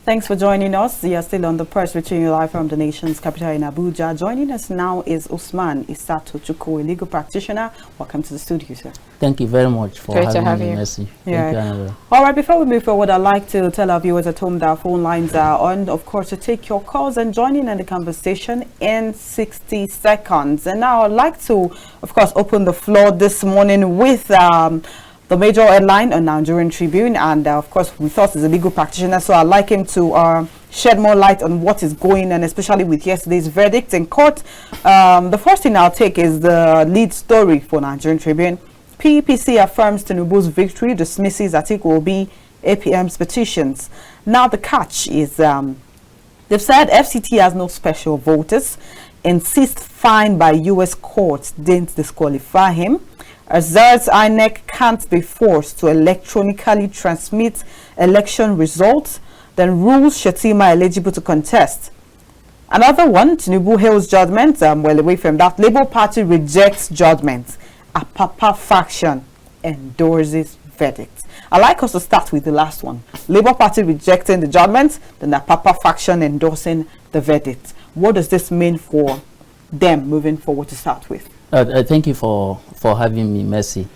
Thanks for joining us. You are still on The Press, reaching you live from the nation's capital in Abuja. Joining us now is Uthman Tochukwu, a legal practitioner. Welcome to the studio, sir. Thank you very much for having me, Mercy. Yeah. Thank you, Annabel. All right, before we move forward, I'd like to tell our viewers at home that our phone lines are on, of course, to take your calls and join in the conversation in 60 seconds. And now I'd like to, of course, open the floor this morning with the major headline on Nigerian Tribune, and of course with us as a legal practitioner, so I'd like him to shed more light on what is going on, especially with yesterday's verdict in court. The first thing I'll take is the lead story for Nigerian Tribune. PEPT affirms Tinubu's victory, dismisses Atiku Obi APM's petitions. Now the catch is they've said FCT has no special voters, insists fine by US courts didn't disqualify him, asserts INEC can't be forced to electronically transmit election results, then rules Shetima eligible to contest. Another one, Tinubu hails judgment. Well, away from that, Labour Party rejects judgment. A Papa faction endorses verdict. I'd like us to start with the last one. Labour Party rejecting the judgment, then the Papa faction endorsing the verdict. What does this mean for them moving forward to start with? Thank you for having me, Mercy.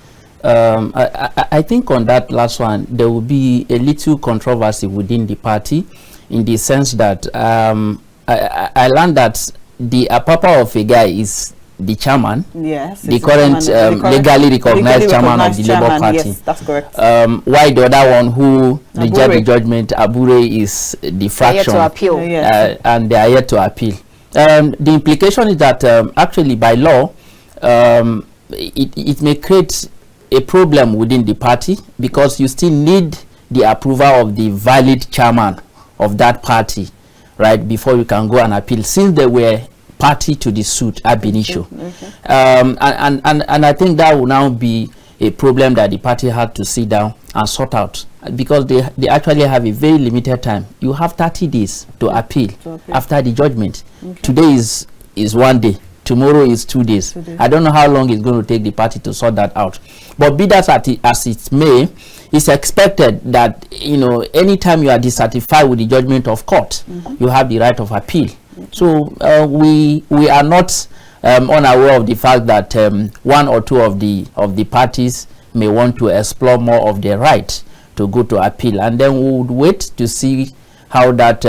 I think on that last one, there will be a little controversy within the party, in the sense that I learned that the papa of a guy is the chairman, yes, the current legally recognized chairman of the Labour Party. Yes, that's correct. While the other one who rejected the judgment, Abure, is the fraction, to appeal. And they are yet to appeal. The implication is that actually by law, it may create a problem within the party, because you still need the approval of the valid chairman of that party, right, before you can go and appeal, since they were party to the suit ab initio. Okay. And I think that will now be a problem that the party had to sit down and sort out, because they actually have a very limited time. You have 30 days to appeal after the judgment. Okay. Today is 1 day. Tomorrow is 2 days. I don't know how long it's going to take the party to sort that out. But be that as it may, it's expected that, you know, anytime you are dissatisfied with the judgment of court, you have the right of appeal. So we are not unaware of the fact that one or two of the parties may want to explore more of their right to go to appeal, and then we would wait to see how that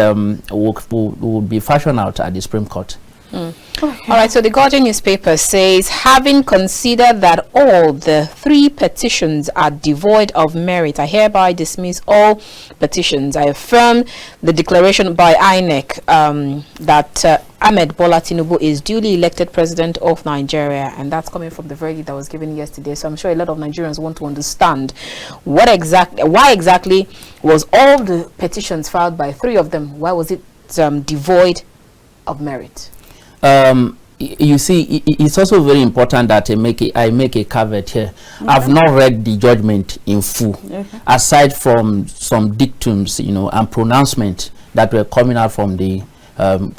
will be fashioned out at the Supreme Court. Okay. All right, so the Guardian newspaper says, having considered that all the 3 petitions are devoid of merit, I hereby dismiss all petitions. I affirm the declaration by INEC that Ahmed Bola Tinubu is duly elected president of Nigeria, and that's coming from the verdict that was given yesterday. So I'm sure a lot of Nigerians want to understand why exactly was all the petitions filed by 3 of them, why was it devoid of merit? You see, it's also very important that I make a caveat here. I've not read the judgment in full, aside from some dictums, you know, and pronouncements that were coming out from the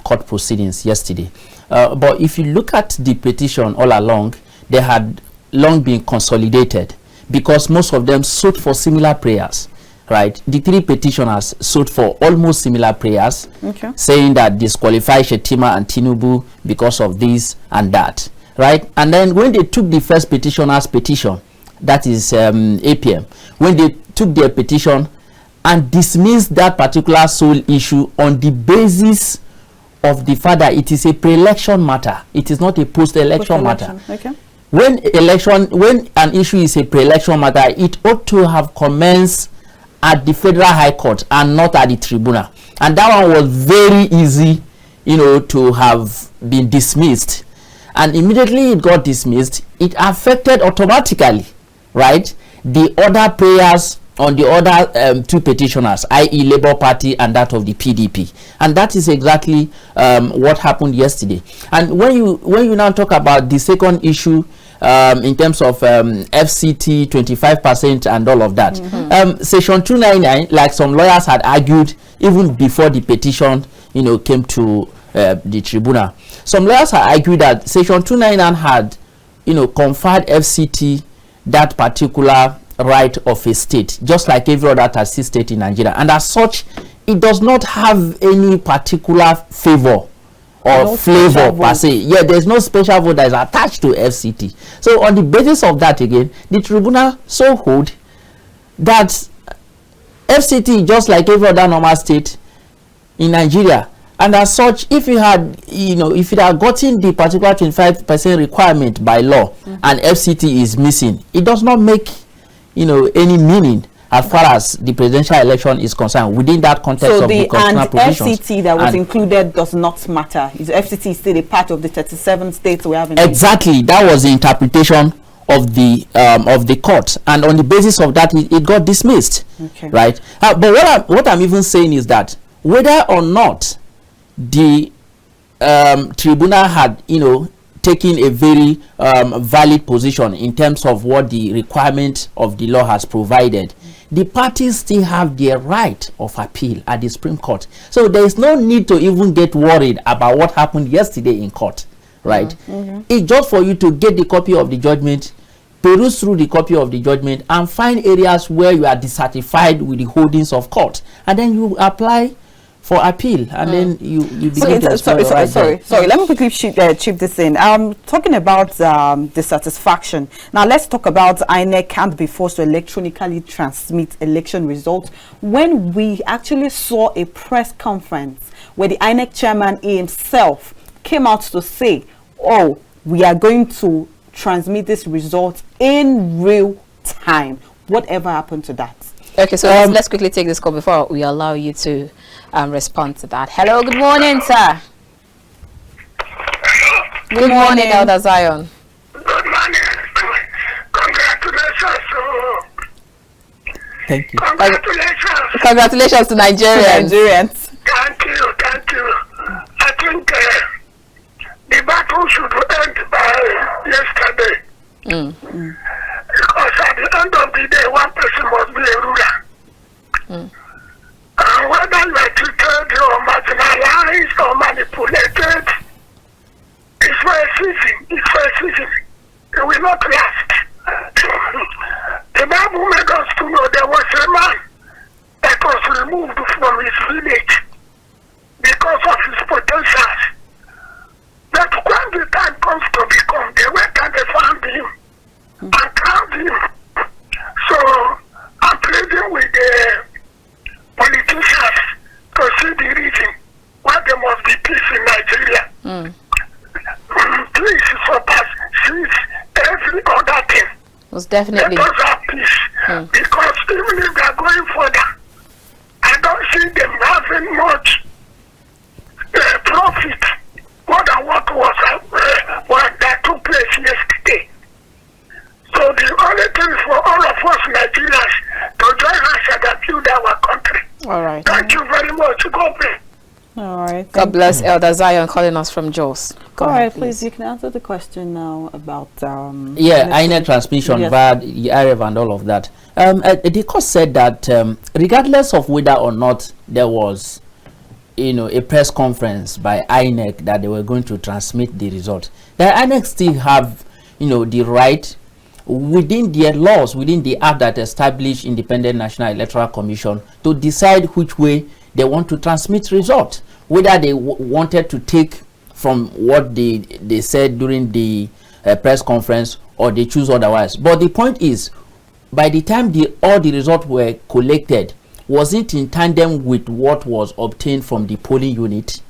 court proceedings yesterday. But if you look at the petition all along, they had long been consolidated, because most of them sought for similar prayers. Right, the 3 petitioners sought for almost similar prayers, saying that disqualify Shetima and Tinubu because of this and that. Right, and then when they took the first petitioner's petition, that is APM, when they took their petition and dismissed that particular sole issue on the basis of the fact that it is a pre-election matter, it is not a post-election matter. When an issue is a pre-election matter, it ought to have commenced at the Federal High Court and not at the Tribunal, and that one was very easy, you know, to have been dismissed, and immediately it got dismissed. It affected automatically, right, the other prayers on the other 2 petitioners, i.e. Labour Party and that of the PDP, and that is exactly what happened yesterday. And when you now talk about the second issue, in terms of FCT 25% and all of that, Section 299, like some lawyers had argued even before the petition, you know, came to the tribunal, some lawyers had argued that Section 299 had, you know, conferred FCT that particular right of a state, just like every other taxi state in Nigeria, and as such, it does not have any particular favor or no flavor per se. Yeah, there's no special vote that is attached to FCT. So on the basis of that, again, the tribunal so hold that FCT, just like every other normal state in Nigeria, and as such, if you had, if it had gotten the particular 25% requirement by law, and FCT is missing, it does not make, any meaning as far as the presidential election is concerned within that context of the constitutional provisions. So the FCT that was included does not matter. Is FCT still a part of the 37 states we have in Exactly. That was the interpretation of the court, and on the basis of that, it got dismissed. Okay. Right. But what I'm even saying is that whether or not the tribunal had, taken a very valid position in terms of what the requirement of the law has provided, the parties still have their right of appeal at the Supreme Court. So there is no need to even get worried about what happened yesterday in court, right? It's just for you to get the copy of the judgment, peruse through the copy of the judgment, and find areas where you are dissatisfied with the holdings of court, and then you apply for appeal, and then you begin to sorry, let me quickly chip this in. Talking about dissatisfaction. Now let's talk about INEC can't be forced to electronically transmit election results. When we actually saw a press conference where the INEC chairman himself came out to say, oh, we are going to transmit this result in real time. Whatever happened to that? Okay, so let's quickly take this call before we allow you to respond to that. Hello, good morning, sir. Good morning, Elder Zion. Good morning. Congratulations. Thank you. Congratulations. Congratulations to Nigerians. Thank you. I think the battle should end by yesterday. Because at the end of the day, one person must be a ruler. Whether you are treated or marginalized or manipulated, it's for a season. It will not last. The Bible made us to know there was a man that was removed from his village because of his potentials. But when the time comes to become, they went and they found him and crowned him. So I'm pleading with the politicians to see the reason why there must be peace in Nigeria. Peace surpasses every other thing. Most definitely. Let us have peace. Because even if they are going further, I don't see them having much profit more than what that took place yesterday. So the only thing for all of us Nigerians to join us and build our country. All right. Thank you very much. God bless. All right. God bless Elder Zion calling us from Jos. All right, please. You can answer the question now about INEC transmission via the IRF and all of that. The court said that regardless of whether or not there was a press conference by INEC that they were going to transmit the result, the INEC still have the right within their laws, within the act that established Independent National Electoral Commission, to decide which way they want to transmit results, whether they wanted to take from what they said during the press conference or they choose otherwise. But the point is, by the time all the results were collected, was it in tandem with what was obtained from the polling unit?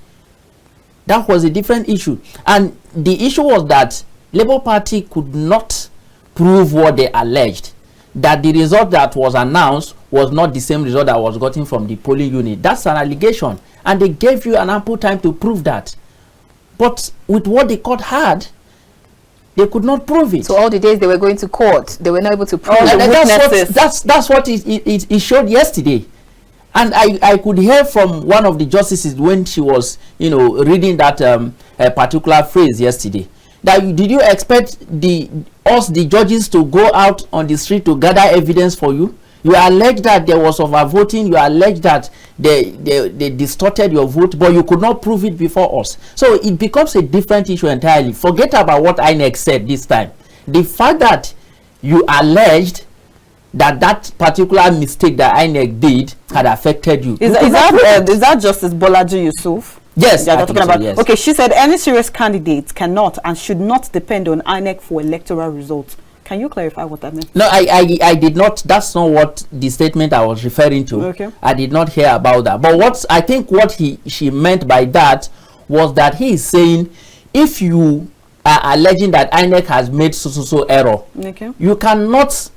That was a different issue. And the issue was that Labour Party could not prove what they alleged, that the result that was announced was not the same result that was gotten from the polling unit. That's an allegation, and they gave you an ample time to prove that. But with what the court had, they could not prove it. So all the days they were going to court, they were not able to prove that's what it showed yesterday. And I could hear from one of the justices when she was reading that particular phrase yesterday, that did you expect the judges to go out on the street to gather evidence for you? You allege that there was overvoting, you allege that they distorted your vote, but you could not prove it before us. So it becomes a different issue entirely. Forget about what INEC said this time. The fact that you alleged that particular mistake that INEC did had affected you. Is that Justice Bolaji Yusuf? Yes, Yeah, talking about. yes. Okay, she said any serious candidate cannot and should not depend on INEC for electoral results. Can you clarify what that meant? No, I did not. That's not what the statement I was referring to. Okay. I did not hear about that. But what she meant by that was that he is saying, if you are alleging that INEC has made so error, okay, you cannot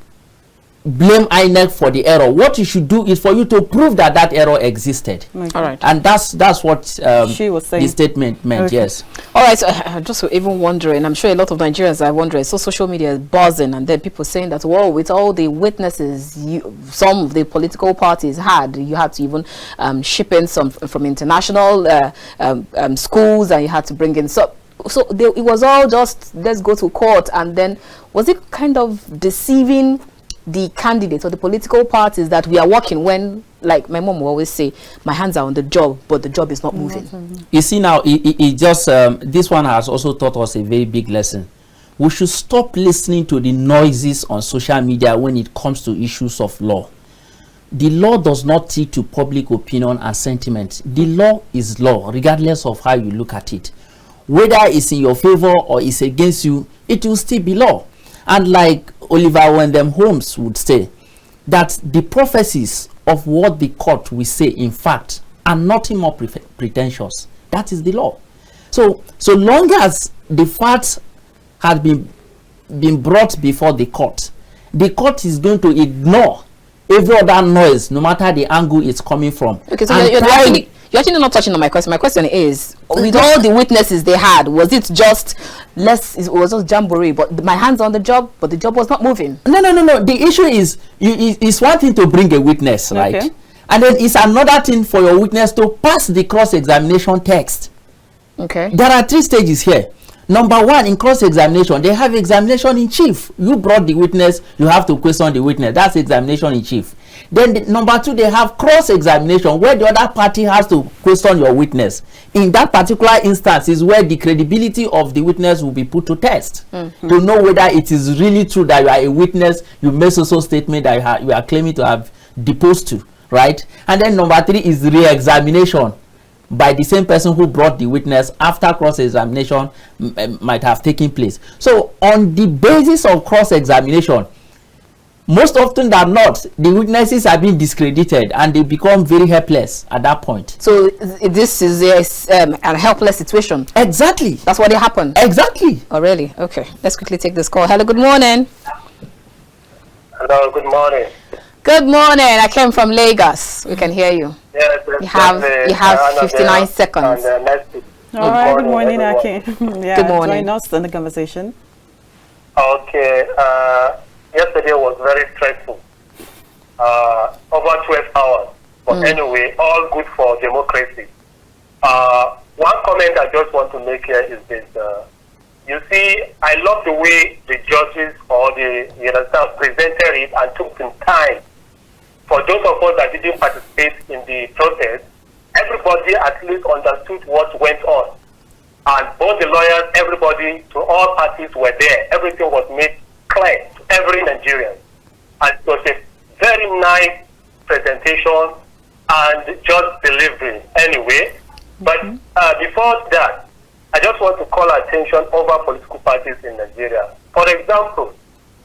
blame INEC for the error. What you should do is for you to prove that that error existed. Okay. All right. And that's what she was saying. The statement meant. Okay. Yes. All right, so I'm just even wondering, I'm sure a lot of Nigerians are wondering, so social media is buzzing, and then people saying that, well, with all the witnesses some of the political parties had, you had to even ship in some from international schools, and you had to bring in it was all just, let's go to court. And then was it kind of deceiving the candidates or the political parties that we are working when, like my mom will always say, my hands are on the job, but the job is not moving? You see now, it just this one has also taught us a very big lesson. We should stop listening to the noises on social media when it comes to issues of law. The law does not teach to public opinion and sentiment. The law is law, regardless of how you look at it. Whether it's in your favor or it's against you, it will still be law. And like Oliver Wendell Holmes would say, that the prophecies of what the court will say, in fact, are nothing more pretentious. That is the law. So long as the facts had been brought before the court is going to ignore every other noise, no matter the angle it's coming from. Okay, so you're actually not touching on my question. My question is, with all the witnesses they had, was it just it was just jamboree, but my hands on the job, but the job was not moving? No. The issue is, it's one thing to bring a witness, right? Okay. And then it's another thing for your witness to pass the cross-examination text. Okay. There are 3 stages here. Number 1, in cross-examination, they have examination in chief. You brought the witness, you have to question the witness. That's examination in chief. Then number 2, they have cross-examination, where the other party has to question your witness. In that particular instance is where the credibility of the witness will be put to test, to know whether it is really true that you are a witness, you made so statement that you are claiming to have deposed to, right? And then number 3 is re-examination by the same person who brought the witness after cross-examination might have taken place. So on the basis of cross-examination, most often than not, the witnesses are being discredited and they become very helpless at that point. So this is a helpless situation. Exactly. That's what happened. Exactly. Oh, really? Okay. Let's quickly take this call. Hello, good morning. Hello, good morning. Good morning. I came from Lagos. We can hear you. Yes, You have 59 seconds. All right, good morning, everyone. Aki. Yeah, Good morning. join us in the conversation. Okay, yesterday was very stressful. Over 12 hours. But anyway, all good for democracy. One comment I just want to make here is this. You see, I love the way the judges or presented it and took some time. For those of us that didn't participate in the process, everybody at least understood what went on. And both the lawyers, everybody, to all parties were there. Everything was made clear to every Nigerian. And it was a very nice presentation and just delivery anyway. But before that, I just want to call attention over political parties in Nigeria. For example,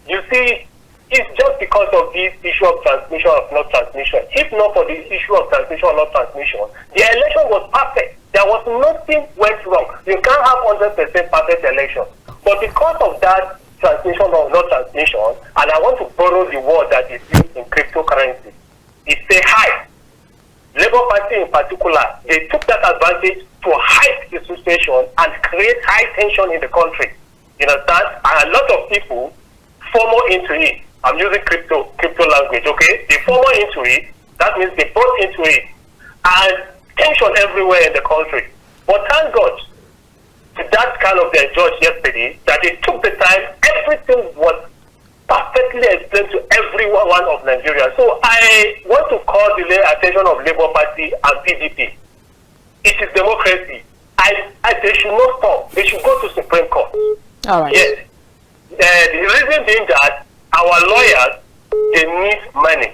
you see, it's just because of this issue of transmission or not transmission. If not for this issue of transmission or not transmission, the election was perfect. There was nothing went wrong. You can't have 100% perfect election. But because of that transmission or not transmission, and I want to borrow the word that is used in cryptocurrency, it's a hype. Labour Party in particular, they took that advantage to hype the situation and create high tension in the country. You understand? And a lot of people FOMO into it. I'm using crypto language, okay? They FOMO into it. That means they bought into it. And tension everywhere in the country. But thank God, to that kind of their judge yesterday, that they took the time, everything was perfectly explained to every one of Nigeria. So I want to call the attention of Labour Party and PDP. It is democracy. They should not stop. They should go to Supreme Court. All right. Yes. The reason being that our lawyers, They need money.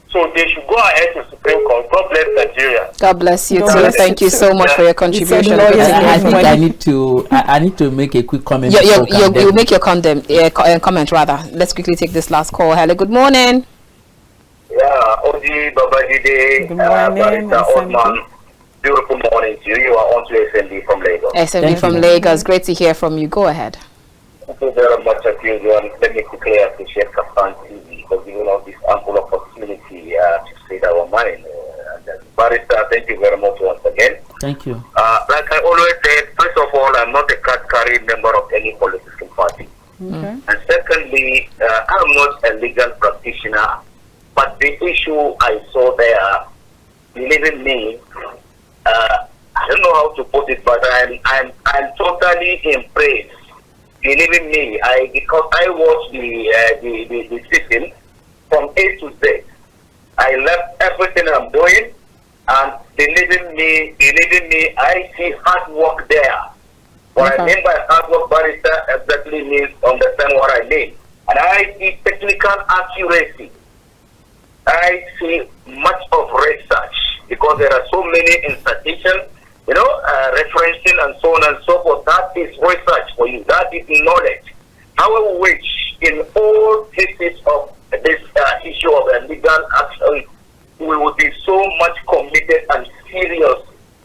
So they should go ahead to Supreme Court. God bless Nigeria. God bless you God too. bless Thank you you so much for your contribution. I think I need to make a quick comment. You make your comment rather. Let's quickly take this last call. Hello, good morning. Yeah, Orji, Babajide, Good morning, Uthman. Beautiful morning to you. You are on to SMD from Lagos. SMD from Lagos. Great to hear from you. Go ahead. Thank you very much, as usual. Let me quickly appreciate KAFTAN TV for giving us this ample opportunity to say our mind. Barrister, thank you very much once again. Thank you. Like I always said, first of all, I'm not a card-carrying member of any political party. Okay. And secondly, I'm not a legal practitioner, but the issue I saw there, believe me, I don't know how to put it, but I'm totally impressed. Believe me, because I watched the system from A to Z. I left everything I'm doing, and believe me, I see hard work there. What I mean by hard work, barrister, exactly means understand what I mean. And I see technical accuracy. I see much of research, because there are so many institutions, referencing and so on and so forth. That is research for you. That is knowledge. However, which in all cases of this issue of legal action, we would be so much committed and serious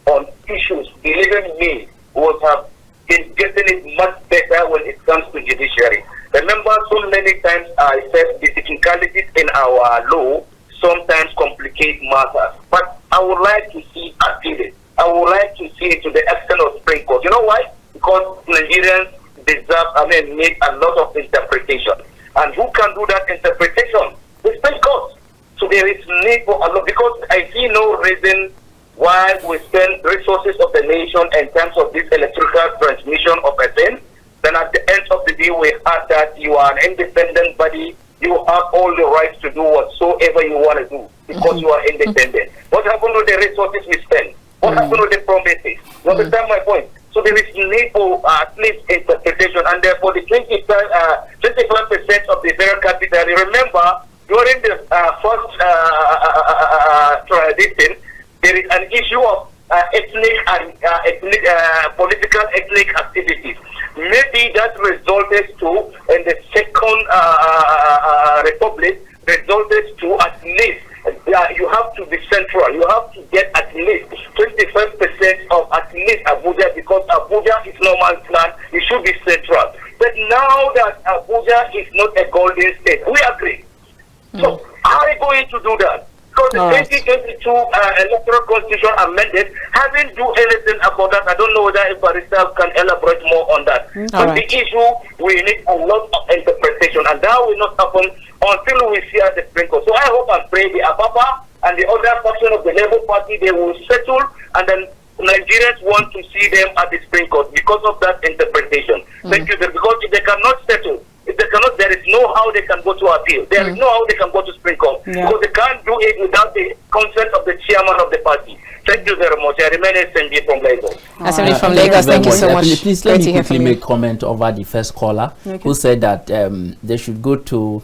on issues. Believe me, we would have been getting it much better when it comes to judiciary. Remember, so many times I said the technicalities in our law sometimes complicate matters. But I would like to see appeal. I would like to see it to the extent of Supreme Court. You know why? Because Nigerians need a lot of interpretation. And who can do that interpretation? The Supreme Court. So there is need for a lot, because I see no reason why we spend resources of the nation in terms of this electrical transmission of a thing. Then at the end of the day, we have that you are an independent body. You have all the rights to do whatsoever you want to do, because you are independent. What happened to the resources we spend? What happened to the promises? You understand my point? So there is need for at least interpretation, and therefore the 25% of the federal capital. Remember, during the first tradition, there is an issue of ethnic and political ethnic activities. Maybe that resulted to, in the second republic, resulted to at least, you have to be central. You have to get at least 25% of at least Abuja, because Abuja is no man's land. It should be central. But now that Abuja is not a golden state, we agree. So how are you going to do that? Because the 2022 electoral constitution amended hasn't do anything about that. I don't know whether if barrister can elaborate more on that. But the issue, we need a lot of interpretation, and that will not happen until we see at the Supreme Court. So I hope and pray the Ababa and the other faction of the Labour Party, they will settle, and then Nigerians want to see them at the Supreme Court because of that interpretation. Thank you. Because if they cannot settle, if they cannot, there is no how they can go to appeal. There is no how they can go to Supreme Court, because they can't do it without the consent of the chairman of the party. Thank you very much. I remain SMD from Lagos. SMD from Lagos, thank you so much. Please let me quickly make comment over the first caller who said that they should go to,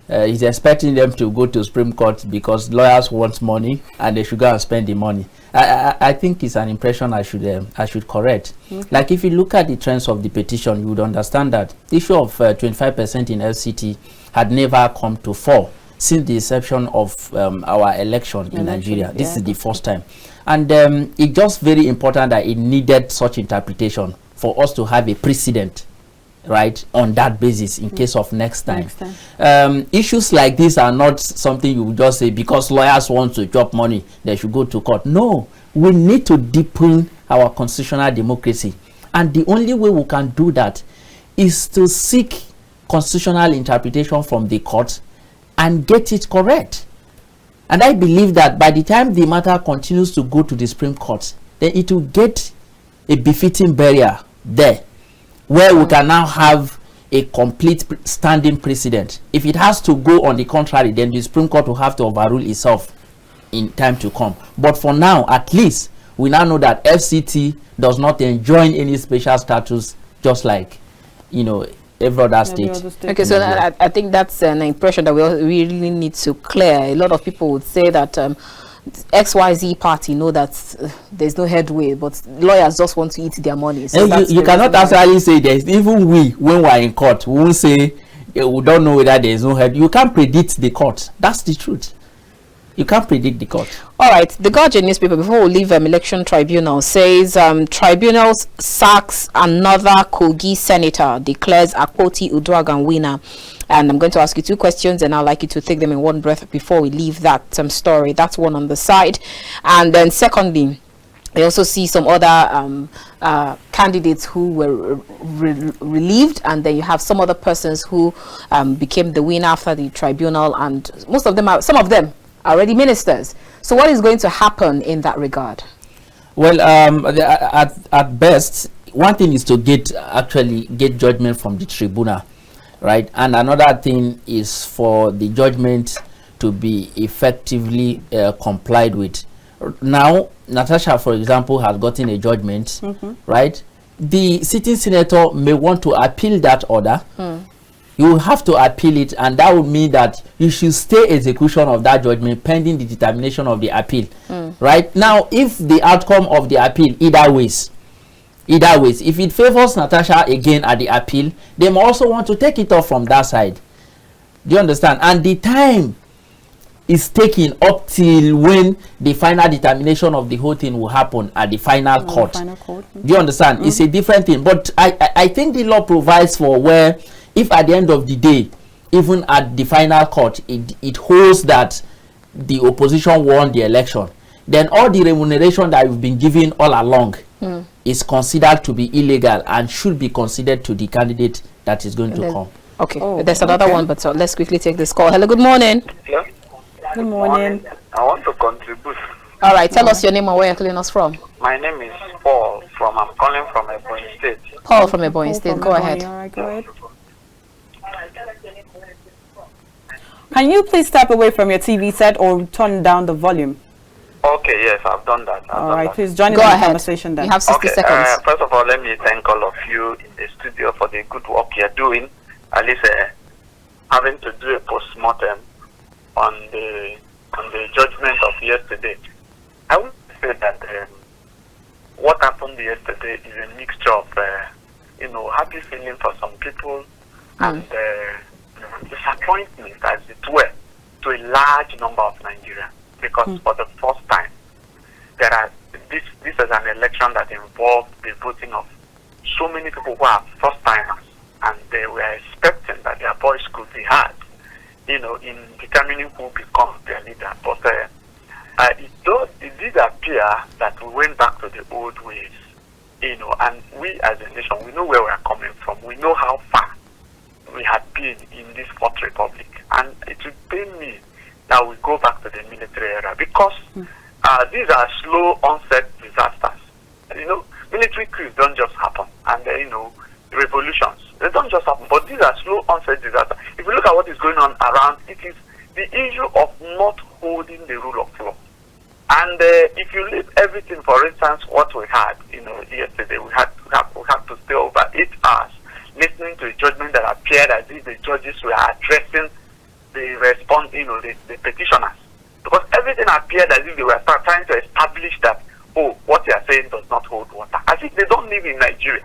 he's expecting them to go to Supreme Court because lawyers want money and they should go and spend the money. I think it's an impression I should correct. Like, if you look at the trends of the petition, you would understand that the issue of 25% in LCT had never come to fore since the inception of our election in Nigeria. This is the first time. And it's just very important that it needed such interpretation for us to have a precedent, right, on that basis in case of next time. Issues like this are not something you would just say because lawyers want to chop money, they should go to court. No, we need to deepen our constitutional democracy, and the only way we can do that is to seek constitutional interpretation from the court and get it correct. And I believe that by the time the matter continues to go to the Supreme Court, then it will get a befitting barrier there, where we can now have a complete standing precedent. If it has to go on the contrary, then the Supreme Court will have to overrule itself in time to come. But for now, at least, we now know that FCT does not enjoy any special status, just like, every other state. Okay, so I think that's an impression that we really need to clear. A lot of people would say that XYZ party know that there's no headway, but lawyers just want to eat their money. So you cannot actually say there's, even we, when we're in court, we won't say we don't know whether there's no head. You can't predict the court. That's the truth. You can't predict the court. All right. The Guardian newspaper, before we leave election tribunal, says tribunals sacks another Kogi senator, declares Akpoti Uduaghan winner. And I'm going to ask you 2 questions, and I'd like you to take them in one breath before we leave that story. That's one on the side. And then secondly, I also see some other candidates who were relieved, and then you have some other persons who became the winner after the tribunal, and some of them are already ministers. So what is going to happen in that regard? Well, at best, one thing is to get judgment from the tribunal, right? And another thing is for the judgment to be effectively complied with. Now, Natasha, for example, has gotten a judgment, right? The sitting senator may want to appeal that order. You will have to appeal it, and that would mean that you should stay execution of that judgment pending the determination of the appeal. Right? Now, if the outcome of the appeal, either ways, if it favors Natasha again at the appeal, they may also want to take it off from that side. Do you understand? And the time is taken up till when the final determination of the whole thing will happen at the final court. Do you understand? It's a different thing. But I think the law provides for where, if at the end of the day, even at the final court, it holds that the opposition won the election, then all the remuneration that you've been given all along is considered to be illegal and should be considered to the candidate that is going to come. Okay, there's another one, but let's quickly take this call. Hello, good morning. Hello? Good morning. I want to contribute. All right, tell us your name and where you're calling us from. My name is Paul. I'm calling from Ebonyi State. Paul from Ebonyi State. Go ahead. All right, go ahead. Can you please step away from your TV set or turn down the volume? Okay, yes, I've done that. All right, please join in the conversation then. You have 60 seconds. First of all, let me thank all of you in the studio for the good work you're doing. At least having to do a post-mortem on the judgment of yesterday. I would say that what happened yesterday is a mixture of happy feeling for some people and disappointment, as it were, to a large number of Nigerians, because for the first time this is an election that involved the voting of so many people who are first timers, and they were expecting that their voice could be heard, in determining who becomes their leader. But it did appear that we went back to the old ways, and we as a nation, we know where we are coming from. We know how far we had been in this Fourth Republic, and it would pain me that we go back to the military era, because these are slow onset disasters. Military coups don't just happen, and revolutions, they don't just happen, but these are slow onset disasters. If you look at what is going on around, it is the issue of not holding the rule of law. And if you leave everything, for instance, what we had, yesterday, we had to stay over 8 hours listening to a judgment that appeared as if the judges were addressing the response, the petitioners, because everything appeared as if they were trying to establish that, what they are saying does not hold water, as if they don't live in Nigeria.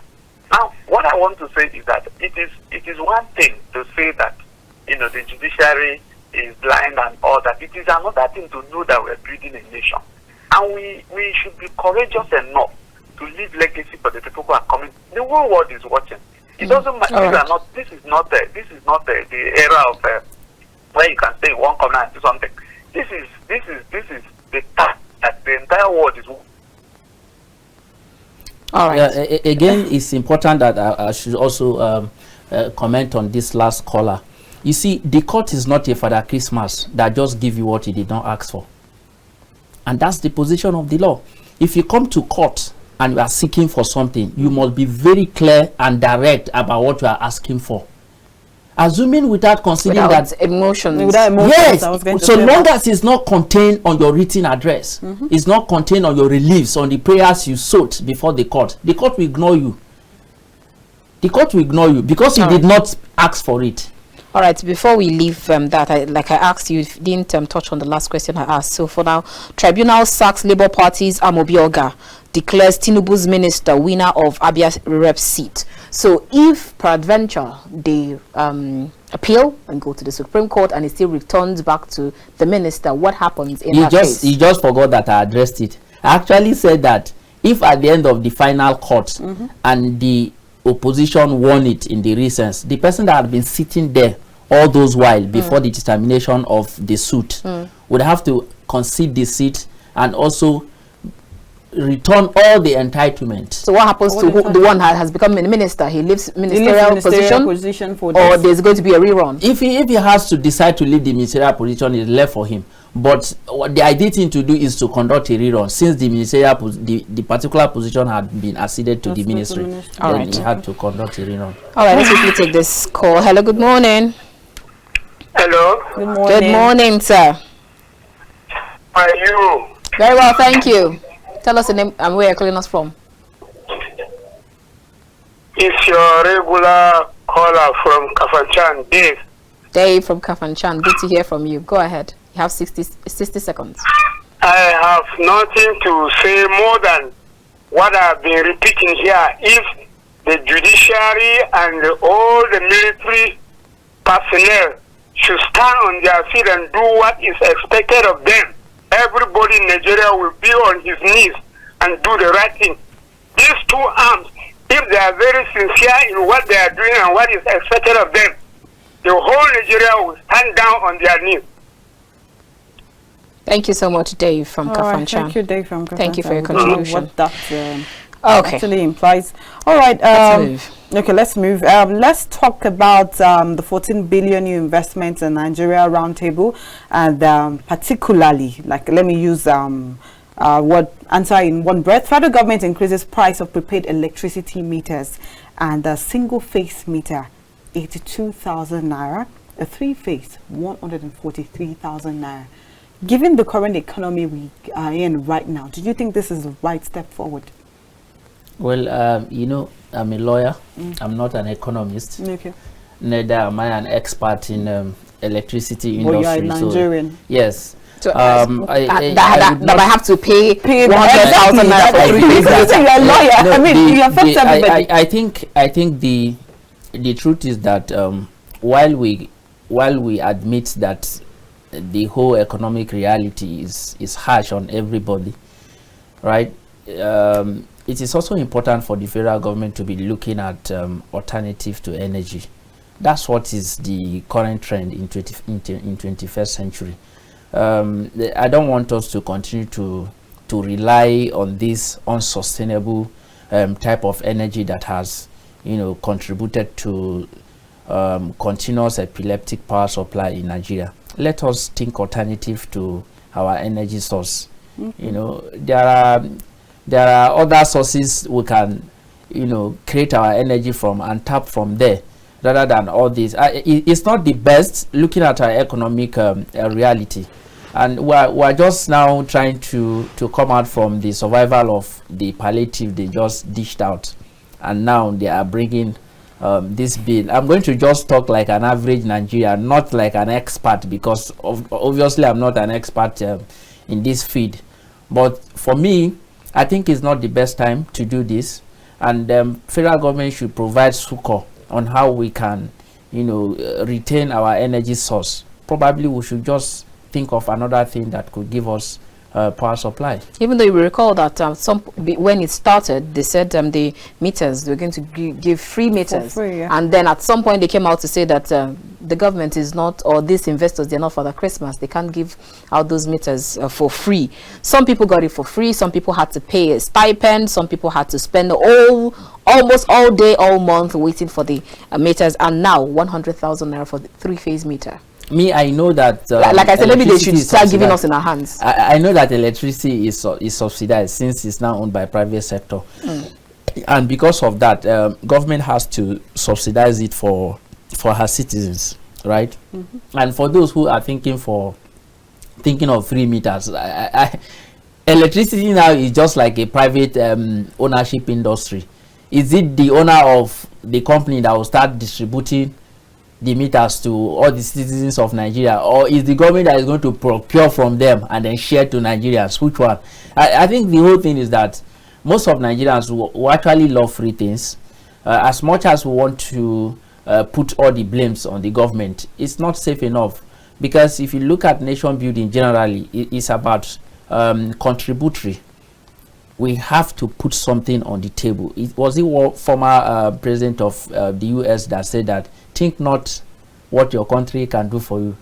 Now, what I want to say is that it is one thing to say that, the judiciary is blind and all that. It is another thing to know that we're building a nation, and we should be courageous enough to leave legacy for the people who are coming. The whole world is watching. It doesn't matter. This is not the era of where you can say one corner and do something. This is the task that the entire world is. All right. Again, it's important that I should also comment on this last caller. You see, the court is not a Father Christmas that just give you what you did not ask for, and that's the position of the law. If you come to court and you are seeking for something, you must be very clear and direct about what you are asking for. Assuming without considering emotions. Yes, so long as it's not contained on your written address, it's not contained on your reliefs, on the prayers you sought before the court will ignore you. the court will ignore you because you did not ask for it. All right, before we leave that, like I asked you, didn't touch on the last question I asked. So for now, Tribunal sacks Labour Party's Amobioga, declares Tinubu's minister winner of Abia rep seat. So if peradventure they appeal and go to the Supreme Court and it still returns back to the minister, what happens in that case? You just forgot that I addressed it. I actually said that if at the end of the final court and the opposition won it in the recess, the person that had been sitting there all those while before the determination of the suit would have to concede the seat and also return all the entitlement. So what happens to the one that has become a minister? He leaves ministerial position for or there's going to be a rerun? If he has to decide to leave the ministerial position, it's left for him. But what the ideal thing to do is to conduct a rerun, since the ministerial the particular position had been acceded to the ministry. All then right, he had to conduct a rerun. All right, let's quickly take this call. Hello, good morning. Hello. Good morning. Good morning, sir. How are you? Very well, thank you. Tell us the name and where you're calling us from. It's your regular caller from Kafanchan, Dave. Dave from Kafanchan, good to hear from you. Go ahead. You have 60 seconds. I have nothing to say more than what I've been repeating here. If the judiciary and all the military personnel should stand on their feet and do what is expected of them, everybody in Nigeria will be on his knees and do the right thing. These two arms, if they are very sincere in what they are doing and what is expected of them, the whole Nigeria will stand down on their knees. Thank you so much, Dave from Kafanchan. Thank you, Dave from Kafanchan. Thank you for your contribution. What that actually implies. All right. Let's move. Okay, let's move. Let's talk about the 14 billion new investments in Nigeria roundtable, and particularly, like, let me use what answer in one breath. Federal government increases price of prepaid electricity meters, and a single face meter 82,000 naira, a three face 143,000 naira. Given the current economy we are in right now, do you think this is the right step forward? Well, you know, I'm a lawyer. I'm not an economist. Okay. Neither am I an expert in electricity industry. Well, you are a Nigerian. So, yes. So, I have to pay 100,000 naira for three days. You're a lawyer. No, I mean, you affect everybody. I think the truth is that while we admit that the whole economic reality is harsh on everybody, right? It is also important for the federal government to be looking at alternative to energy. That's what is the current trend in 21st century. I don't want us to continue to rely on this unsustainable type of energy that has, you know, contributed to continuous epileptic power supply in Nigeria. Let us think alternative to our energy source. You know, there are other sources we can, you know, create our energy from and tap from there, rather than all this. It's not the best looking at our economic reality, and we're just now trying to come out from the survival of the palliative they just dished out, and now they are bringing this bill. I'm going to just talk like an average Nigerian, not like an expert, because obviously I'm not an expert in this field. But for me, I think it's not the best time to do this, and federal government should provide succor on how we can, you know, retain our energy source. Probably we should just think of another thing that could give us power supply. Even though you recall that when it started, they said the meters, they were going to give free meters, for free, yeah. And then at some point they came out to say that the government is not, or these investors, they're not for the Christmas, they can't give out those meters for free. Some people got it for free, some people had to pay a stipend, some people had to spend almost all day, all month waiting for the meters, and now 100,000 naira for the three-phase meter. Me, I know that like I said, maybe they should start giving us in our hands. I know that electricity is subsidized since it's now owned by private sector, and because of that, government has to subsidize it for her citizens, right? And for those who are thinking of free meters, electricity now is just like a private ownership industry. Is it the owner of the company that will start distributing the meters to all the citizens of Nigeria, or is the government that is going to procure from them and then share to Nigerians? Which one? I think the whole thing is that most of Nigerians who actually love free things, as much as we want to put all the blames on the government, it's not safe enough, because if you look at nation building generally, it's about contributory. We have to put something on the table. It was the former president of the US that said that, think not what your country can do for you,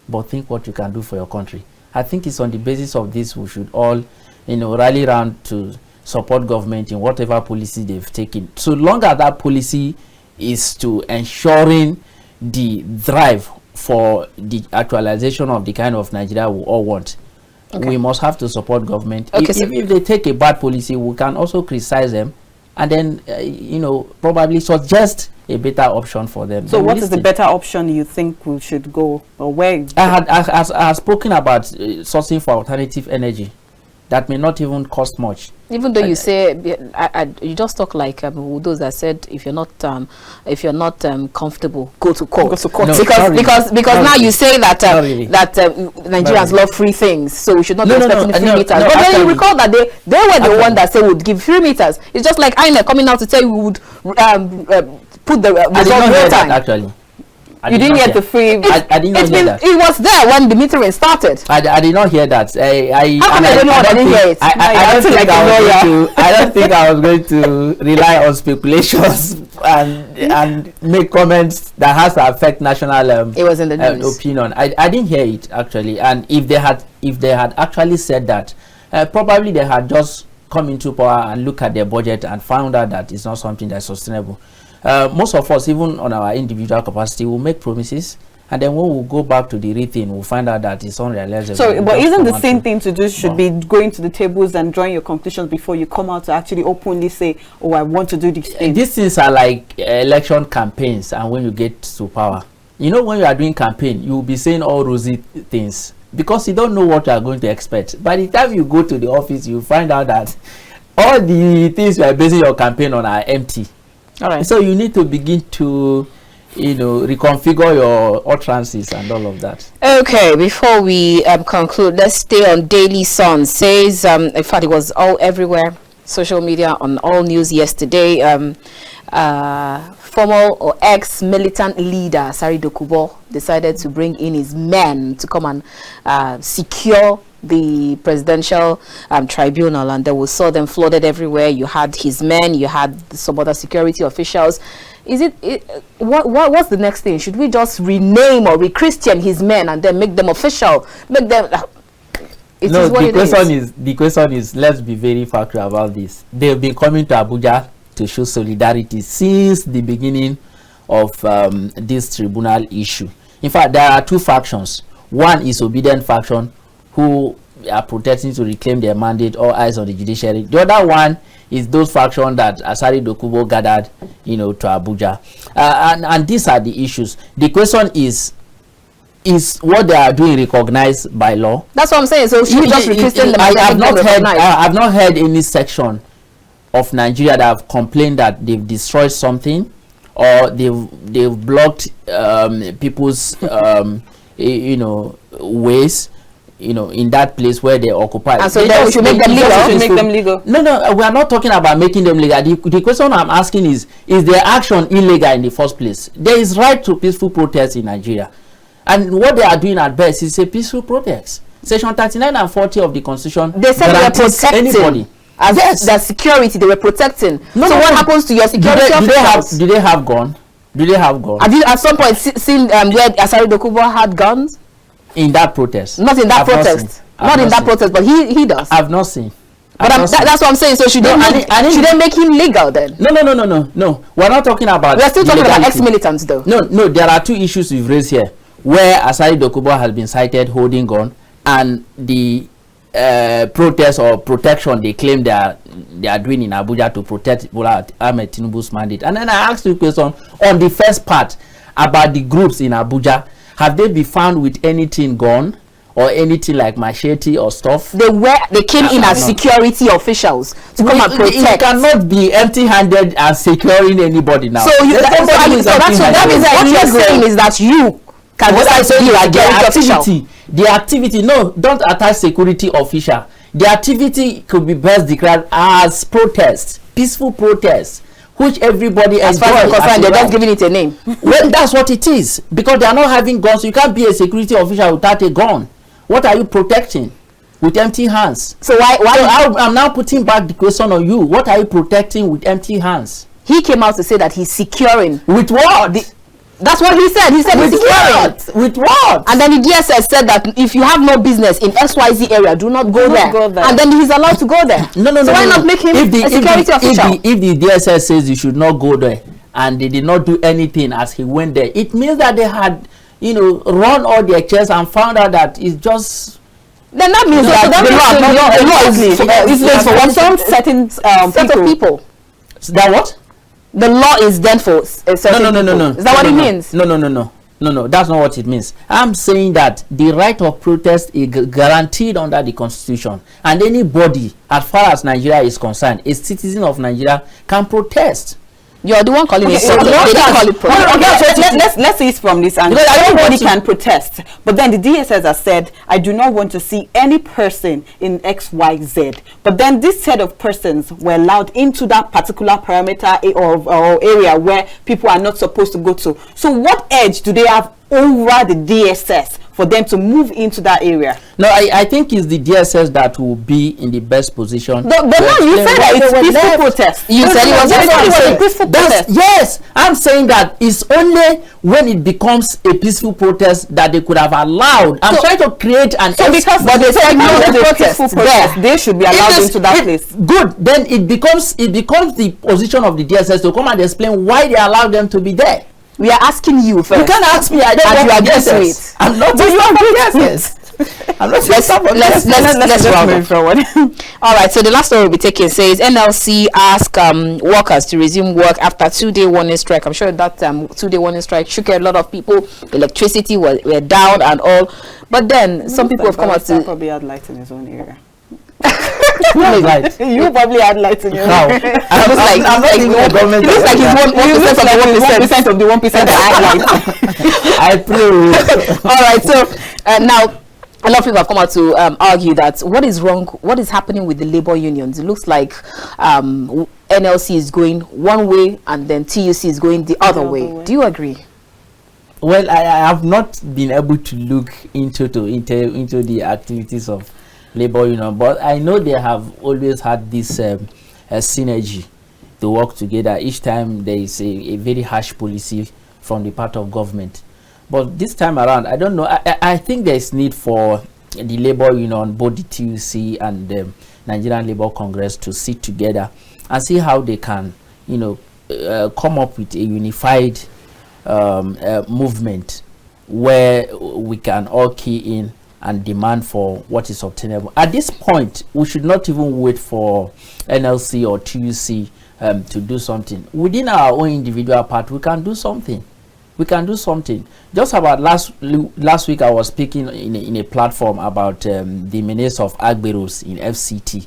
but think what you can do for your country. I think it's on the basis of this we should all, rally around to support government in whatever policy they've taken. So long as that policy is to ensuring the drive for the actualization of the kind of Nigeria we all want, we must have to support government. If they take a bad policy, we can also criticize them, and then probably suggest a better option for them. So what is the better option you think we should go, or where? I had spoken about sourcing for alternative energy that may not even cost much. Even though you say, you just talk like those that said, if you're not comfortable, go to court. No, because now really. You say that Nigerians love free things, so we should not be expecting free meters. But then you recall that they were the one that said would give free meters. It's just like INEC coming out to tell you we would put the I did not hear that actually. You didn't get the free. I did not hear that. It was there when the metering started. I did not hear that. I didn't hear it? I don't think I was going to rely on speculations and make comments that has to affect national it was in the news. Opinion. I didn't hear it actually. And if they had actually said that, probably they had just come into power and look at their budget and found out that it's not something that's sustainable. Most of us, even on our individual capacity, will make promises, and then when we go back to the real thing, we'll find out that it's unrealizable. So, but isn't the same thing to do should be going to the tables and drawing your conclusions before you come out to actually openly say, oh, I want to do these things? These things are like election campaigns, and when you get to power, when you are doing campaign, you will be saying all rosy things because you don't know what you are going to expect. By the time you go to the office, you find out that all the things you are basing your campaign on are empty. All right. So you need to begin to, reconfigure your utterances and all of that. Okay, before we conclude, let's stay on Daily Sun. Says, in fact, it was all everywhere, social media, on all news yesterday. Former or ex-militant leader Asari Dokubo decided to bring in his men to come and secure the presidential tribunal, and we saw them flooded everywhere. You had his men, you had some other security officials. What's the next thing? Should we just rename or re-Christian his men and then make them official? Make them the question is let's be very factual about this. They've been coming to Abuja to show solidarity since the beginning of this tribunal issue. In fact, there are two factions. One is obedient faction, who are protesting to reclaim their mandate, all eyes on the judiciary. The other one is those factions that Asari Dokubo gathered, to Abuja. And these are the issues. The question is what they are doing recognized by law? That's what I'm saying. So should we just requesting them? I've not heard any section of Nigeria that have complained that they've destroyed something or they've blocked people's ways, in that place where they occupy. And so then we should make them legal. No, we are not talking about making them legal. The question I'm asking is their action illegal in the first place? There is right to peaceful protest in Nigeria, and what they are doing at best is a peaceful protest. Section 39 and 40 of the Constitution. They said they were protecting anybody. As the security they were protecting. What happens to your security officers? Do they have gun? Have you at some point seen where Asari Dokubo had guns? In that protest? Not in that protest. Not in that protest, but he does. I've not seen. But that's what I'm saying. So should they make him legal then? No. We're not talking about. We're still talking about ex-militants though. No. There are two issues we've raised here, where Asari Dokubo has been cited holding gun, and the protest or protection they claim they are doing in Abuja to protect Bola Ahmed Tinubu's mandate. And then I asked you a question on the first part about the groups in Abuja. Have they been found with anything gone or anything like machete or stuff. They came in as security officials to come and protect. You cannot be empty-handed and securing anybody now. So that means what you're saying is that you can be like the activity. No, don't attach security official. The activity could be best described as protest, peaceful protest, which everybody as far as concerned, they're just giving it a name. Well, that's what it is, because they are not having guns. You can't be a security official without a gun. What are you protecting with empty hands? So why I'm now putting back the question on you. What are you protecting with empty hands? He came out to say that he's securing. With what? That's what he said. He said with he's securing. What? With what? And then the DSS said that if you have no business in XYZ area, do not go there. And then he's allowed to go there. No. So why not make him a security official? If the DSS says you should not go there, and they did not do anything as he went there, it means that they had, run all their checks and found out that it's just. Then that means that the law is for one certain set of people. So that what? The law is then for certain no. Is that what it means? No, that's not what it means. I'm saying that the right of protest is guaranteed under the Constitution, and anybody, as far as Nigeria is concerned, a citizen of Nigeria can protest. You're the one calling it protest. They didn't call it protest. Let's see it from this angle. Everybody can protest, but then the DSS has said, I do not want to see any person in XYZ. But then this set of persons were allowed into that particular parameter or area where people are not supposed to go to. So what edge do they have over the DSS for them to move into that area? No, I think it's the DSS that will be in the best position. But no, you said that it's peaceful protest. You said it was peaceful protest. Yes, I'm saying that it's only when it becomes a peaceful protest that they could have allowed. I'm trying to create an because they said no, the peaceful protest, they should be allowed into that place. Good, then it becomes the position of the DSS to come and explain why they allowed them to be there. We are asking you first. You can't ask me. I don't and know. You are guessing it. I'm not. But you are guessing. I'm not. Let's move forward. All right. So the last story we'll be taking says NLC ask workers to resume work after 2-day warning strike. I'm sure that 2-day warning strike shook a lot of people. Electricity were down and all. But then some people have come out to probably had light in his own area. Light. You probably had light in your I'm not thinking the government. It looks like he's 1% of the 1% that I light. I pray. All right, so now a lot of people have come out to argue that what is wrong, what is happening with the labor unions? It looks like NLC is going one way and then TUC is going the other way. Do you agree? Well, I have not been able to look into the activities of labor union, but I know they have always had this synergy to work together each time there is a very harsh policy from the part of government. But this time around, I don't know. I think there is need for the labor union, both the TUC and the Nigerian Labour Congress, to sit together and see how they can, come up with a unified movement where we can all key in and demand for what is obtainable. At this point, we should not even wait for NLC or TUC to do something. Within our own individual part, we can do something. We can do something. Just about last week, I was speaking in a platform about the menace of Agberos in FCT,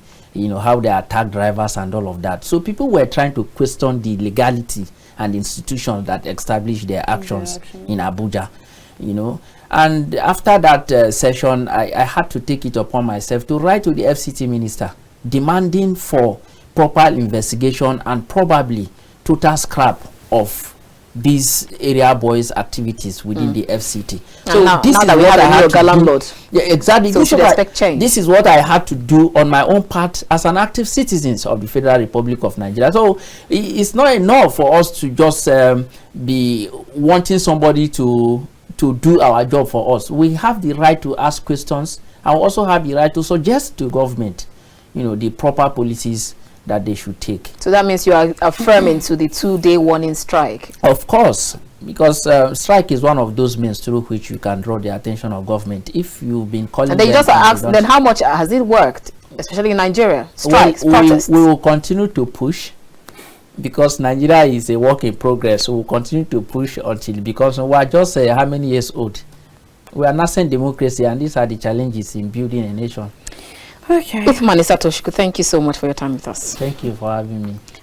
how they attack drivers and all of that. So people were trying to question the legality and institutions that establish their actions in Abuja, And after that session, I had to take it upon myself to write to the FCT minister, demanding for proper investigation and probably total scrap of these area boys' activities within the FCT. So now that we have a landlord. Yeah, exactly. So we should expect change. This is what I had to do on my own part as an active citizen of the Federal Republic of Nigeria. So it's not enough for us to just be wanting somebody to do our job for us. We have the right to ask questions, and we also have the right to suggest to government, the proper policies that they should take. So that means you are affirming to the 2-day warning strike? Of course, because strike is one of those means through which you can draw the attention of government. If you've been calling, and then you just ask, then how much has it worked, especially in Nigeria? Strikes, protests. We will continue to push, because Nigeria is a work in progress. So we'll continue to push until, because we are just how many years old? We are nascent democracy, and these are the challenges in building a nation. Okay. Uthman Tochukwu, thank you so much for your time with us. Thank you for having me.